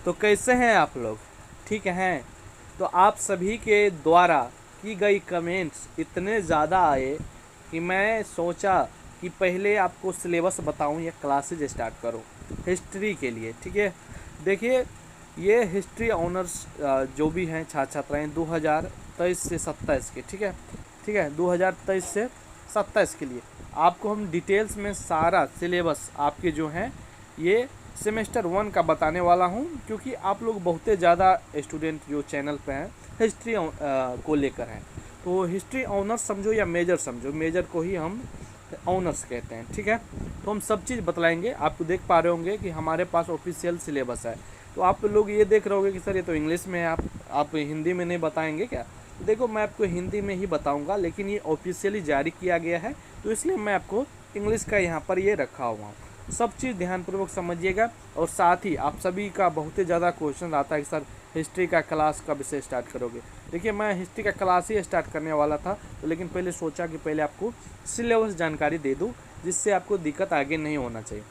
तो कैसे हैं आप लोग? ठीक हैं? तो आप सभी के द्वारा की गई कमेंट्स इतने ज़्यादा आए कि मैं सोचा कि पहले आपको सिलेबस बताऊं या क्लासेज स्टार्ट करूं हिस्ट्री के लिए। ठीक है, देखिए ये हिस्ट्री ऑनर्स जो भी हैं छात्र छात्राएँ 2023 से 27 के, ठीक है 2023 से 27 के लिए आपको हम डिटेल्स में सारा सिलेबस आपके जो हैं ये सेमेस्टर 1 का बताने वाला हूं, क्योंकि आप लोग बहुत ज़्यादा स्टूडेंट जो चैनल पे हैं हिस्ट्री को लेकर हैं। तो हिस्ट्री ऑनर्स समझो या मेजर समझो, मेजर को ही हम ऑनर्स कहते हैं। ठीक है, तो हम सब चीज़ बतलाएंगे। आपको देख पा रहे होंगे कि हमारे पास ऑफिशियल सिलेबस है। तो आप लोग ये देख रहे होंगे कि सर ये तो इंग्लिश में है, आप हिंदी में नहीं बताएंगे क्या? तो देखो मैं आपको हिंदी में ही बताऊंगा, लेकिन ये ऑफिशियली जारी किया गया है तो इसलिए मैं आपको इंग्लिश का यहाँ पर ये रखा हुआ हूँ। सब चीज़ ध्यानपूर्वक समझिएगा। और साथ ही आप सभी का बहुत ही ज़्यादा क्वेश्चन आता है कि सर हिस्ट्री का क्लास कब से स्टार्ट करोगे? देखिए मैं हिस्ट्री का क्लास ही स्टार्ट करने वाला था, तो लेकिन पहले सोचा कि पहले आपको सिलेबस जानकारी दे दूँ, जिससे आपको दिक्कत आगे नहीं होना चाहिए।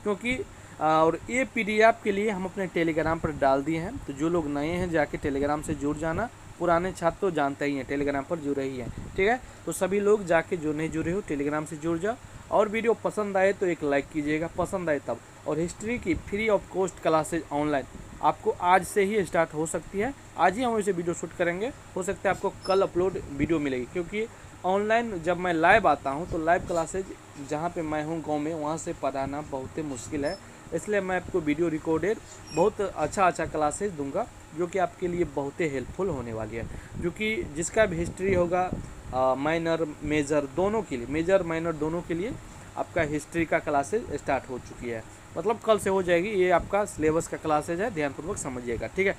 क्योंकि और ये पीडीएफ के लिए हम अपने टेलीग्राम पर डाल दिए हैं, तो जो लोग नए हैं जाके टेलीग्राम से जुड़ जाना। पुराने छात्र तो जानते ही हैं, टेलीग्राम पर जुड़े ही हैं। ठीक है, तो सभी लोग जाके जो नहीं जुड़े हो टेलीग्राम से जुड़ जाओ। और वीडियो पसंद आए तो एक लाइक कीजिएगा, पसंद आए तब। और हिस्ट्री की free of cost classes online आपको आज से ही स्टार्ट हो सकती है। आज ही हम इसे वीडियो शूट करेंगे, हो सकता है आपको कल अपलोड वीडियो मिलेगी, क्योंकि ऑनलाइन जब मैं लाइव आता हूँ तो लाइव क्लासेज जहाँ पे मैं हूँ गांव में, वहाँ से पढ़ाना बहुत ही मुश्किल है। इसलिए मैं आपको वीडियो रिकॉर्डेड बहुत अच्छा क्लासेज दूंगा, जो कि आपके लिए बहुत ही हेल्पफुल होने वाली है। जो कि जिसका भी हिस्ट्री होगा माइनर मेजर दोनों के लिए, मेजर माइनर दोनों के लिए आपका हिस्ट्री का क्लासेज स्टार्ट हो चुकी है, मतलब कल से हो जाएगी। ये आपका सिलेबस का क्लासेज है, ध्यानपूर्वक समझिएगा। ठीक है,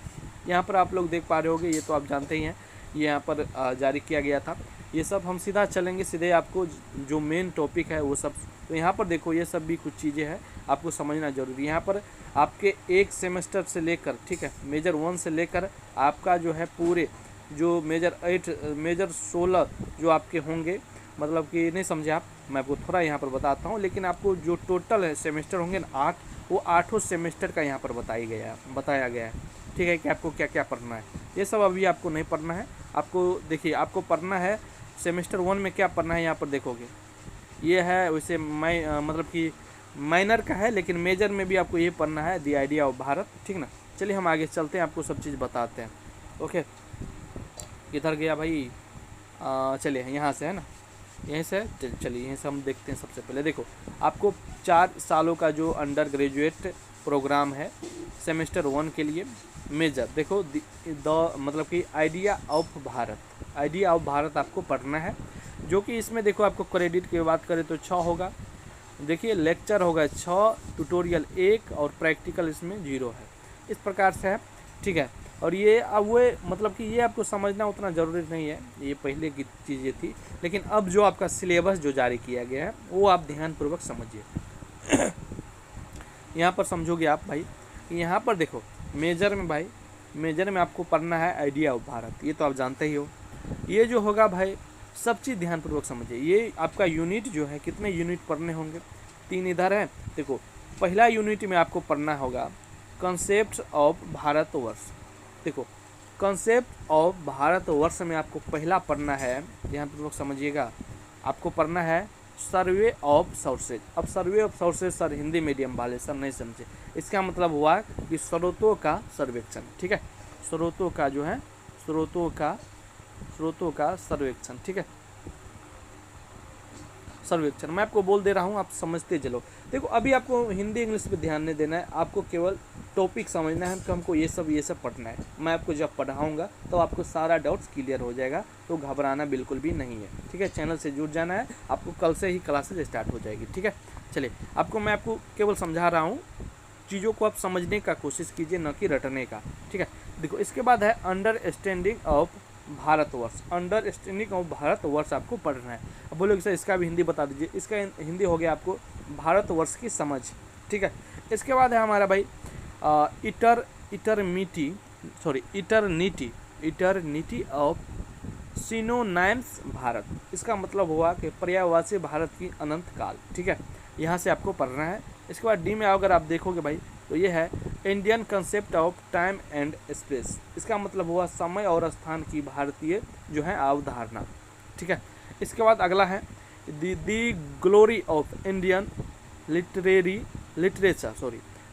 यहाँ पर आप लोग देख पा रहे होंगे, ये तो आप जानते ही हैं, ये यहाँ पर जारी किया गया था। ये सब हम सीधा चलेंगे, सीधे आपको जो मेन टॉपिक है वो सब। तो यहाँ पर देखो ये सब भी कुछ चीज़ें हैं आपको समझना जरूरी है। यहाँ पर आपके एक सेमेस्टर से लेकर, ठीक है, मेजर 1 से लेकर आपका जो है पूरे जो मेजर 8 मेजर 16 जो आपके होंगे, मतलब कि नहीं समझे आप, मैं आपको थोड़ा यहाँ पर बताता हूँ। लेकिन आपको जो टोटल है सेमेस्टर होंगे ना 8, वो 8 सेमेस्टर का यहाँ पर बताया गया है। ठीक है, कि आपको क्या क्या पढ़ना है। ये सब अभी आपको नहीं पढ़ना है। आपको देखिए आपको पढ़ना है सेमेस्टर 1 में क्या पढ़ना है, यहाँ पर देखोगे ये है। वैसे मतलब कि माइनर का है, लेकिन मेजर में भी आपको ये पढ़ना है, द आइडिया ऑफ भारत। ठीक ना, चलिए हम आगे चलते हैं, आपको सब चीज़ बताते हैं। ओके, किधर गया भाई? चलिए यहाँ से है ना, यहीं से चलिए यहीं से हम देखते हैं। सबसे पहले देखो आपको 4 सालों का जो अंडर ग्रेजुएट प्रोग्राम है सेमेस्टर 1 के लिए मेजर, देखो मतलब कि आइडिया ऑफ भारत आपको पढ़ना है। जो कि इसमें देखो आपको क्रेडिट की बात करें तो 6 होगा। देखिए लेक्चर होगा 6, ट्यूटोरियल 1 और प्रैक्टिकल इसमें 0 है। इस प्रकार से है। ठीक है, और ये अब वो मतलब कि ये आपको समझना उतना ज़रूरी नहीं है, ये पहले की चीज़ें थी। लेकिन अब जो आपका सिलेबस जो जारी किया गया है वो आप ध्यानपूर्वक समझिए। यहाँ पर समझोगे आप भाई, यहाँ पर देखो मेजर में भाई, मेजर में आपको पढ़ना है आइडिया ऑफ भारत, ये तो आप जानते ही हो। ये जो होगा भाई सब चीज़ ध्यानपूर्वक समझिए। ये आपका यूनिट जो है, कितने यूनिट पढ़ने होंगे? 3 इधर है। देखो पहला यूनिट में आपको पढ़ना होगा कंसेप्ट ऑफ भारतवर्ष। देखो कंसेप्ट ऑफ भारतवर्ष में आपको पहला पढ़ना है, ध्यानपूर्वक समझिएगा, आपको पढ़ना है सर्वे ऑफ सोर्सेज। अब survey of sources sir Hindi medium वाले सर नहीं समझे, इसका मतलब हुआ कि स्रोतों का सर्वेक्षण। ठीक है, स्रोतों का जो है स्रोतों का सर्वेक्षण। ठीक है, सर्वेक्षण मैं आपको बोल दे रहा हूँ, आप समझते चलो। देखो अभी आपको हिंदी इंग्लिश पे ध्यान नहीं देना है, आपको केवल टॉपिक समझना है कि हमको ये सब पढ़ना है। मैं आपको जब पढ़ाऊँगा तो आपको सारा डाउट्स क्लियर हो जाएगा, तो घबराना बिल्कुल भी नहीं है। ठीक है, चैनल से जुड़ जाना है, आपको कल से ही क्लासेज स्टार्ट हो जाएगी। ठीक है, चलिए मैं आपको केवल समझा रहा हूँ, चीज़ों को आप समझने का कोशिश कीजिए, न कि रटने का। ठीक है, देखो इसके बाद है understanding of Bharatvarsh. Understanding of Bharatvarsh आपको पढ़ना है। अब बोलोगे सर इसका भी हिंदी बता दीजिए। इसका हिंदी हो गया आपको भारतवर्ष की समझ। ठीक है, इसके बाद है हमारा भाई इटरनिटी ऑफ सिनोनाइम्स भारत। इसका मतलब हुआ कि पर्यायवाची भारत की अनंत काल। ठीक है, यहाँ से आपको पढ़ना है। इसके बाद डी में अगर आप देखोगे भाई तो ये है Indian concept of time and space, इसका मतलब हुआ समय और स्थान की भारतीय जो है अवधारणा। ठीक है, इसके बाद अगला है the glory of Indian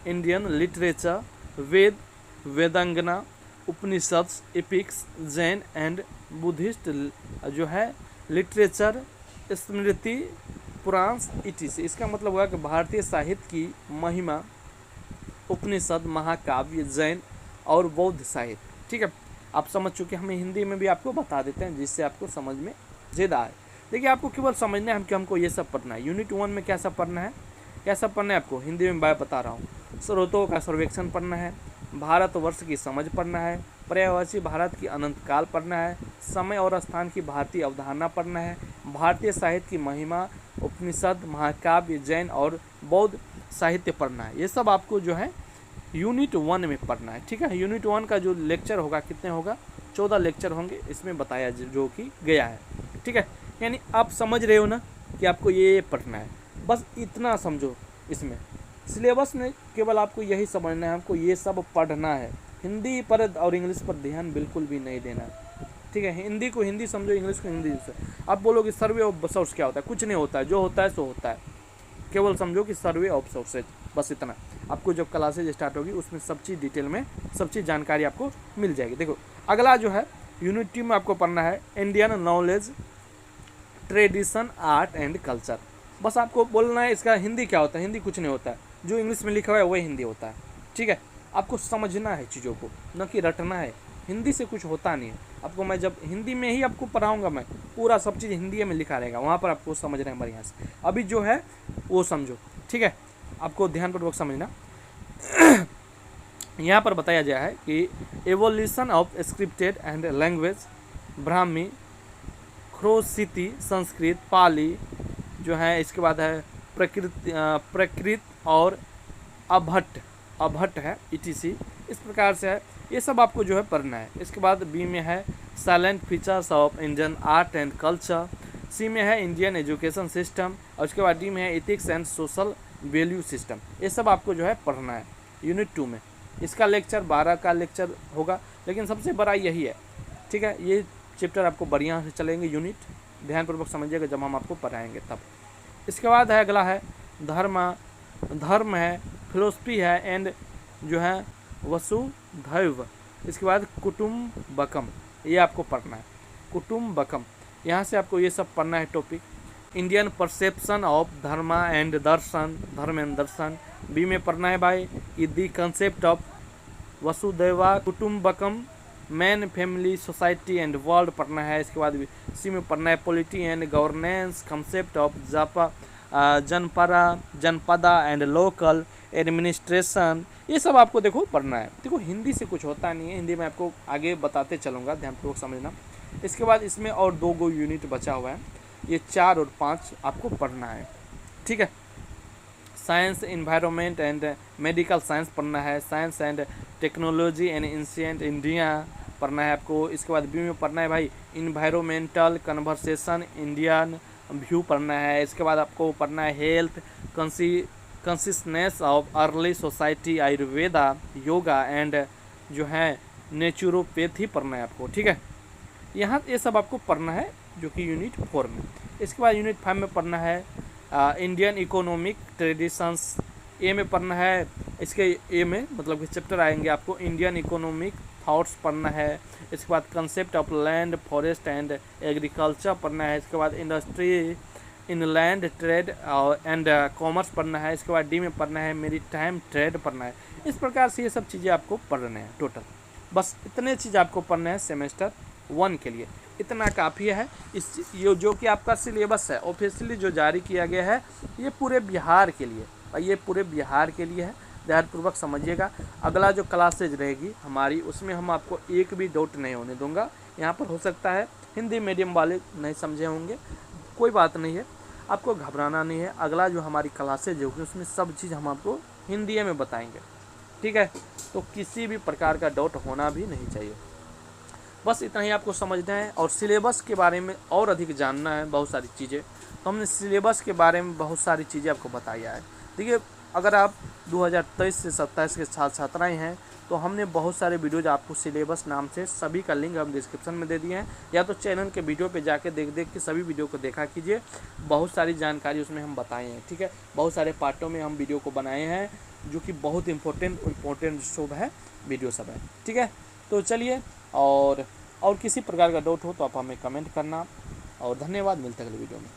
Indian literature, Veda, Vedanga, Upanishad, epics, Jain and Buddhist जो है लिटरेचर, स्मृति, पुराण, इटिस। इसका मतलब हुआ कि भारतीय साहित्य की महिमा, उपनिषद, महाकाव्य, जैन और बौद्ध साहित्य। ठीक है, आप समझ चुके, हमें हिंदी में भी आपको बता देते हैं जिससे आपको समझ में ज़्यादा आए। देखिए, आपको केवल समझना है कि हमको ये सब पढ़ना है। यूनिट 1 में क्या सब पढ़ना है, क्या सब पढ़ना है आपको हिंदी में मैं बता रहा हूँ। स्रोतों का सर्वेक्षण पढ़ना है, भारतवर्ष की समझ पढ़ना है, पर्यायवाची भारत की अनंत काल पढ़ना है, समय और स्थान की भारतीय अवधारणा पढ़ना है, भारतीय साहित्य की महिमा, उपनिषद, महाकाव्य, जैन और बौद्ध साहित्य पढ़ना है। ये सब आपको जो है यूनिट 1 में पढ़ना है। ठीक है, यूनिट 1 का जो लेक्चर होगा कितने होगा, 14 लेक्चर होंगे, इसमें बताया जो कि गया है। ठीक है, यानी आप समझ रहे हो ना कि आपको ये पढ़ना है, बस इतना समझो। इसमें सिलेबस में केवल आपको यही समझना है, हमको ये सब पढ़ना है। हिंदी पर और इंग्लिश पर ध्यान बिल्कुल भी नहीं देना है। ठीक है, हिंदी को हिंदी समझो, इंग्लिश को इंग्लिश से। आप बोलोगे सर्वे ऑफ सोर्स क्या होता है, कुछ नहीं होता है, जो होता है सो होता है। केवल समझो कि सर्वे ऑफ सोर्सेज, बस इतना। आपको जब क्लासेज स्टार्ट होगी उसमें सब चीज़ डिटेल में सब चीज़ जानकारी आपको मिल जाएगी। देखो, अगला जो है यूनिट 2 में आपको पढ़ना है Indian knowledge, tradition, art and culture. बस आपको बोलना है इसका हिंदी क्या होता है, हिंदी कुछ नहीं होता है, जो इंग्लिश में लिखा हुआ है वही हिंदी होता है। ठीक है, आपको समझना है चीज़ों को, न कि रटना है। हिंदी से कुछ होता नहीं है। आपको मैं जब हिंदी में ही आपको पढ़ाऊंगा, मैं पूरा सब चीज़ हिंदी में लिखा रहेगा, वहाँ पर आपको समझना है बढ़िया से। अभी जो है वो समझो। ठीक है, आपको ध्यानपूर्वक समझना। यहाँ पर बताया गया है कि evolution of scripted and language, Brahmi, Kharosthi, Sanskrit, Pali जो है, इसके बाद है प्रकृत और अभट्ट है, इटीसी। इस प्रकार से है, ये सब आपको जो है पढ़ना है। इसके बाद बी में है salient features of Indian art and culture, C में है इंडियन एजुकेशन सिस्टम, और उसके बाद डी में है ethics and social value system. ये सब आपको जो है पढ़ना है यूनिट 2 में। इसका लेक्चर 12 का लेक्चर होगा, लेकिन सबसे बड़ा यही है। ठीक है, ये चैप्टर आपको बढ़िया से चलेंगे, यूनिट ध्यानपूर्वक समझिएगा जब हम आपको पढ़ाएंगे तब। इसके बाद है अगला है धर्म है, फिलोसफी है एंड जो है वसुधैव। इसके बाद कुटुम्बकम, ये आपको पढ़ना है, कुटुम्बकम। यहाँ से आपको ये सब पढ़ना है topic. Indian perception of dharma and darshan. B में पढ़ना है भाई कि the concept of Vasudhaiva Kutumbakam, man, family, society and world पढ़ना है। इसके बाद सी में पढ़ना है polity and governance, concept of Janapada and local administration. ये सब आपको देखो पढ़ना है। देखो, हिंदी से कुछ होता नहीं है, हिंदी में आपको आगे बताते चलूँगा, ध्यानपूर्वक समझना। इसके बाद इसमें और 2 यूनिट बचा हुआ है, ये 4 और 5 आपको पढ़ना है। ठीक है, science, environment and medical science पढ़ना है, science and technology and ancient India पढ़ना है आपको। इसके बाद बी में पढ़ना है भाई इन्वायरमेंटल कन्वर्सेशन इंडियन व्यू पढ़ना है। इसके बाद आपको पढ़ना है health, consistence of early society, Ayurveda, yoga and जो है नेचुरोपैथी पढ़ना है आपको। ठीक है, यहाँ ये सब आपको पढ़ना है जो कि यूनिट 4 में। इसके बाद यूनिट 5 में पढ़ना है इंडियन इकोनॉमिक ट्रेडिशंस। ए में पढ़ना है, इसके ए में मतलब कि चैप्टर आएंगे आपको इंडियन इकोनॉमिक थॉट्स पढ़ना है। इसके बाद concept of land, forest and agriculture पढ़ना है। इसके बाद industry, inland trade and commerce पढ़ना है। इसके बाद डी में पढ़ना है मेरीटाइम ट्रेड पढ़ना है। इस प्रकार से ये सब चीज़ें आपको पढ़ने हैं टोटल। बस इतने चीज़ आपको पढ़ना है सेमेस्टर 1 के लिए, इतना काफ़ी है। ये जो कि आपका सिलेबस है ऑफिशियली जो जारी किया गया है, ये पूरे बिहार के लिए, और ये पूरे बिहार के लिए है। ध्यानपूर्वक समझिएगा। अगला जो क्लासेज रहेगी हमारी, उसमें हम आपको एक भी डाउट नहीं होने दूंगा। यहाँ पर हो सकता है हिंदी मीडियम वाले नहीं समझे होंगे, कोई बात नहीं है, आपको घबराना नहीं है। अगला जो हमारी क्लासेज होगी उसमें सब चीज़ हम आपको हिंदी में बताएंगे। ठीक है, तो किसी भी प्रकार का डाउट होना भी नहीं चाहिए। बस इतना ही आपको समझना है। और सिलेबस के बारे में और अधिक जानना है बहुत सारी चीज़ें, तो हमने सिलेबस के बारे में बहुत सारी चीज़ें आपको बताया है। देखिए, अगर आप 2023 से 27 के छात्र छात्राएँ हैं तो हमने बहुत सारे वीडियोज आपको सिलेबस नाम से सभी का लिंक हम डिस्क्रिप्शन में दे दिए हैं, या तो चैनल के वीडियो पे जाके देख के सभी वीडियो को देखा कीजिए। बहुत सारी जानकारी उसमें हम बताए हैं, ठीक है। बहुत सारे पार्टों में हम वीडियो को बनाए हैं जो कि बहुत इम्पोर्टेंट सब है, वीडियो सब है, ठीक है। तो चलिए, और किसी प्रकार का डाउट हो तो आप हमें कमेंट करना, और धन्यवाद। मिलते हैं अगले वीडियो में।